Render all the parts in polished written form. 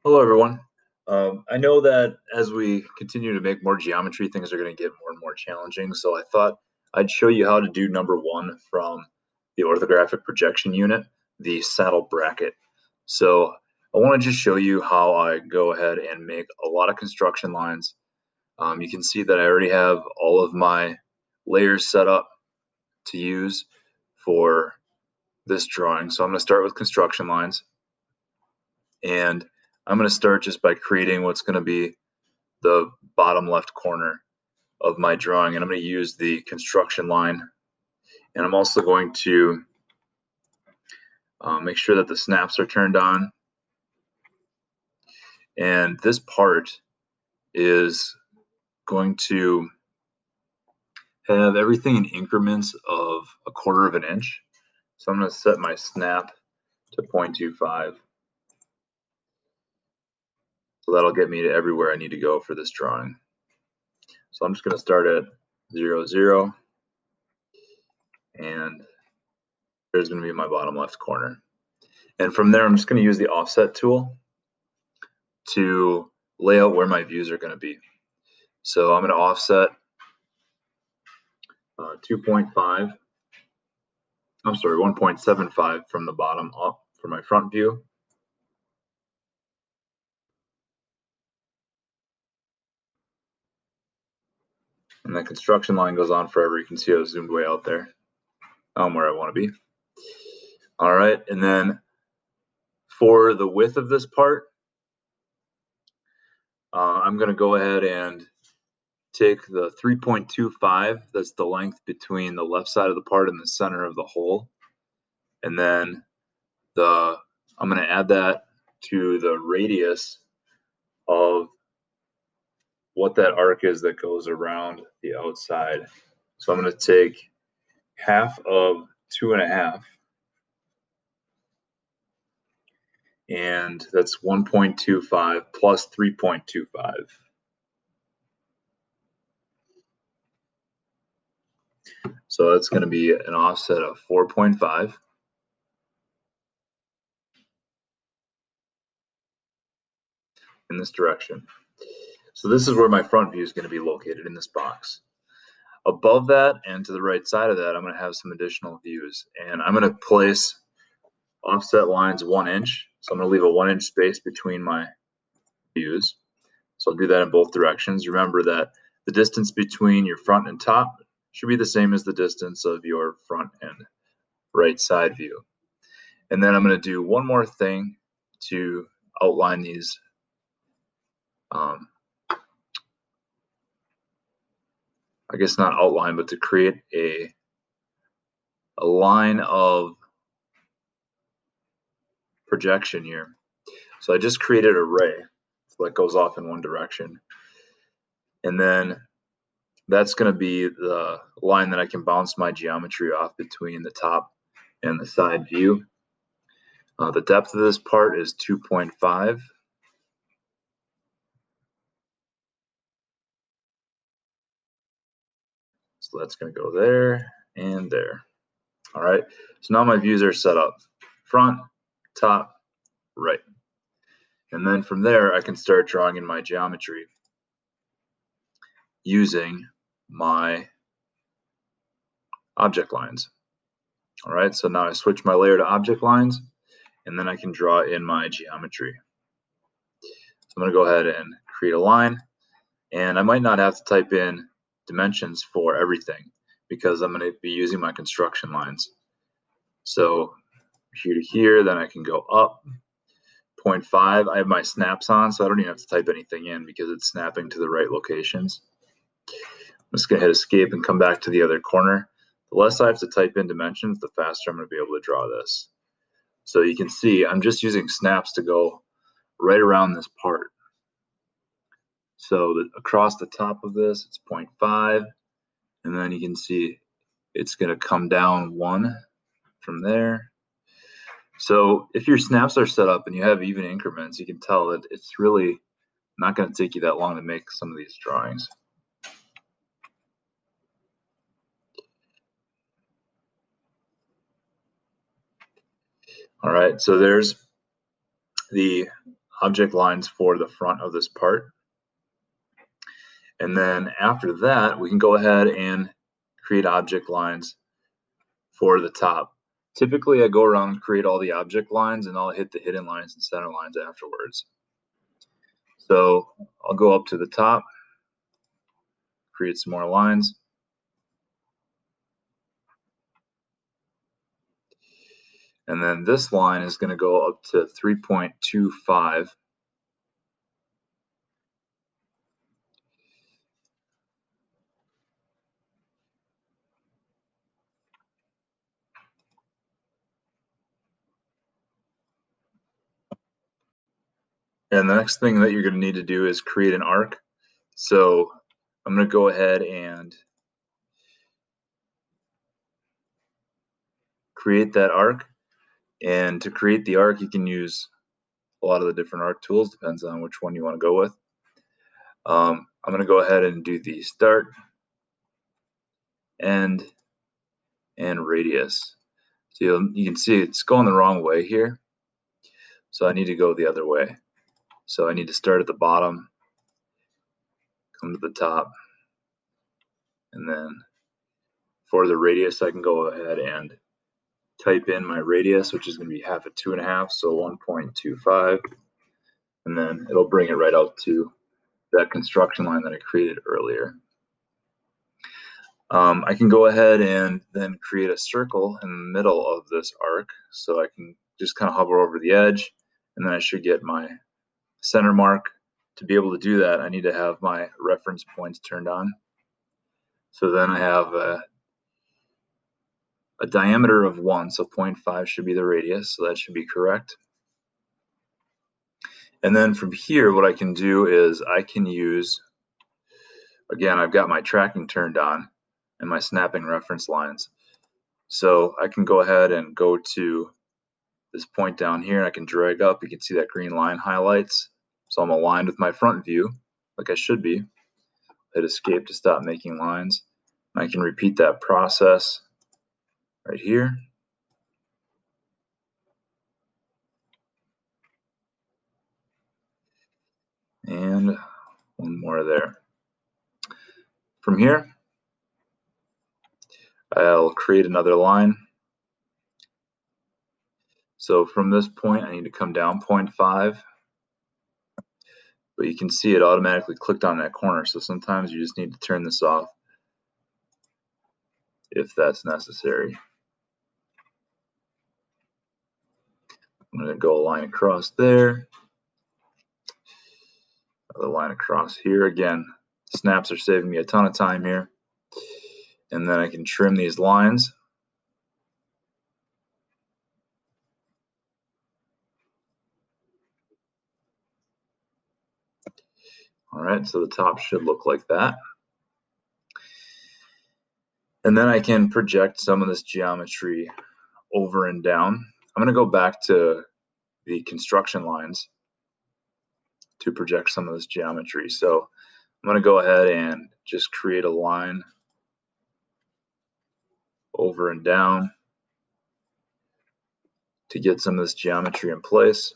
Hello, everyone. I know that as we continue to make more geometry, things are going to get more and more challenging. So I thought I'd show you how to do number one from the orthographic projection unit, the saddle bracket. So I want to just show you how I go ahead and make a lot of construction lines. You can see that I already have all of my layers set up to use for this drawing. So I'm going to start with construction lines. And I'm going to start just by creating what's going to be the bottom left corner of my drawing, and I'm going to use the construction line, and I'm also going to make sure that the snaps are turned on, and this part is going to have everything in increments of 1/4 of an inch. So I'm going to set my snap to 0.25. So that'll get me to everywhere I need to go for this drawing. So I'm just going to start at 0, 0, and there's going to be my bottom left corner. And from there, I'm just going to use the offset tool to lay out where my views are going to be. So I'm going to offset 2.5, I'm sorry, 1.75 from the bottom up for my front view. And the construction line goes on forever. You can see I was zoomed way out there. I'm where I want to be. All right, and then for the width of this part, I'm going to go ahead and take the 3.25, that's the length between the left side of the part and the center of the hole, and then I'm going to add that to the radius of what that arc is that goes around the outside. So I'm going to take half of 2.5, and that's 1.25 plus 3.25. So that's going to be an offset of 4.5. In this direction. So this is where my front view is going to be located, in this box. Above that and to the right side of that, I'm going to have some additional views, and I'm going to place offset lines 1 inch. So I'm going to leave a 1 inch space between my views. So I'll do that in both directions. Remember that the distance between your front and top should be the same as the distance of your front and right side view. And then I'm going to do one more thing to outline these I guess not outline, but to create a line of projection here. So I just created a ray that goes off in one direction. And then that's going to be the line that I can bounce my geometry off between the top and the side view. The depth of this part is 2.5. So that's going to go there and there. All right. So now my views are set up. Front, top, right. And then from there, I can start drawing in my geometry using my object lines. All right, so now I switch my layer to object lines, and then I can draw in my geometry. So I'm going to go ahead and create a line, and I might not have to type in dimensions for everything because I'm going to be using my construction lines. So here to here, then I can go up 0.5. I have my snaps on, so I don't even have to type anything in because it's snapping to the right locations. I'm just going to hit escape and come back to the other corner. The less I have to type in dimensions, the faster I'm going to be able to draw this. So you can see I'm just using snaps to go right around this part. So across the top of this, it's 0.5, and then you can see it's going to come down 1 from there. So if your snaps are set up and you have even increments, you can tell that it's really not going to take you that long to make some of these drawings. All right, so there's the object lines for the front of this part. And then after that, we can go ahead and create object lines for the top. Typically, I go around and create all the object lines, and I'll hit the hidden lines and center lines afterwards. So I'll go up to the top, create some more lines. And then this line is going to go up to 3.25. And the next thing that you're going to need to do is create an arc. So I'm going to go ahead and create that arc. And to create the arc, you can use a lot of the different arc tools, depends on which one you want to go with. I'm going to go ahead and do the start, end, and radius. So you can see it's going the wrong way here. So I need to go the other way. So I need to start at the bottom, come to the top, and then for the radius, I can go ahead and type in my radius, which is going to be half of 2.5, so 1.25, and then it'll bring it right out to that construction line that I created earlier. I can go ahead and then create a circle in the middle of this arc, so I can just kind of hover over the edge, and then I should get my center mark. To be able to do that, I need to have my reference points turned on. So then I have a diameter of 1, so 0.5 should be the radius, so that should be correct. And then from here, what I can do is I can use, again, I've got my tracking turned on and my snapping reference lines. So I can go ahead and go to this point down here, and I can drag up. You can see that green line highlights. So I'm aligned with my front view, like I should be. Hit escape to stop making lines. And I can repeat that process right here. And one more there. From here, I'll create another line. So from this point, I need to come down 0.5. But you can see it automatically clicked on that corner. So sometimes you just need to turn this off if that's necessary. I'm going to go a line across there. Another line across here. Again, snaps are saving me a ton of time here. And then I can trim these lines. All right, so the top should look like that. And then I can project some of this geometry over and down. I'm going to go back to the construction lines to project some of this geometry. So I'm going to go ahead and just create a line over and down to get some of this geometry in place.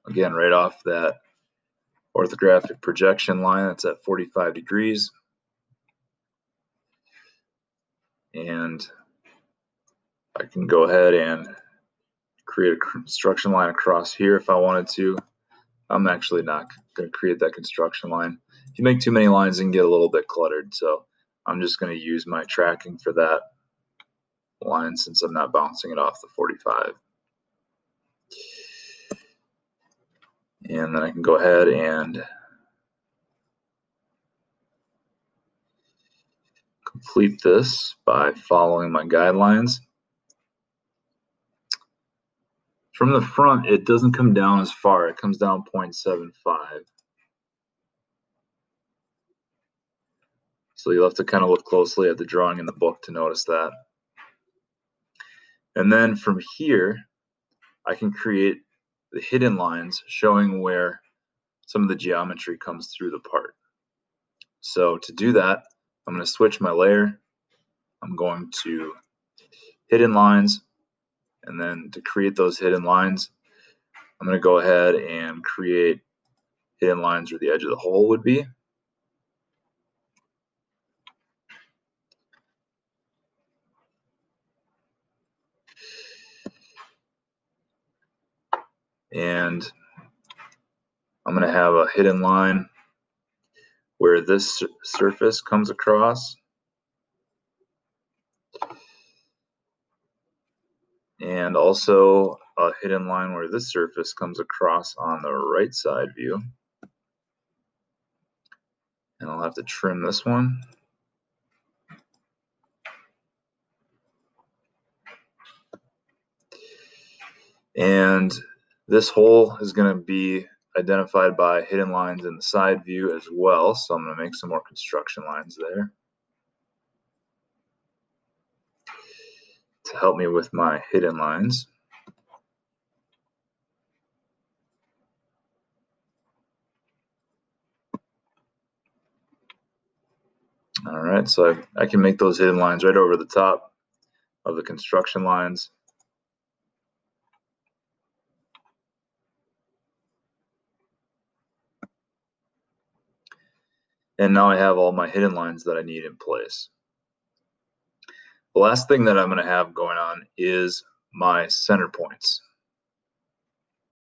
Again, right off that orthographic projection line, that's at 45 degrees. And I can go ahead and create a construction line across here if I wanted to. I'm actually not going to create that construction line. If you make too many lines, it can get a little bit cluttered. So I'm just going to use my tracking for that line since I'm not bouncing it off the 45. And then I can go ahead and complete this by following my guidelines. From the front, it doesn't come down as far. It comes down 0.75. So you'll have to kind of look closely at the drawing in the book to notice that. And then from here, I can create the hidden lines showing where some of the geometry comes through the part. So to do that, I'm going to switch my layer. I'm going to hidden lines, and then to create those hidden lines, I'm going to go ahead and create hidden lines where the edge of the hole would be. And I'm going to have a hidden line where this surface comes across. And also a hidden line where this surface comes across on the right side view. And I'll have to trim this one. And this hole is going to be identified by hidden lines in the side view as well. So I'm going to make some more construction lines there to help me with my hidden lines. All right, so I can make those hidden lines right over the top of the construction lines. And now I have all my hidden lines that I need in place. The last thing that I'm going to have going on is my center points.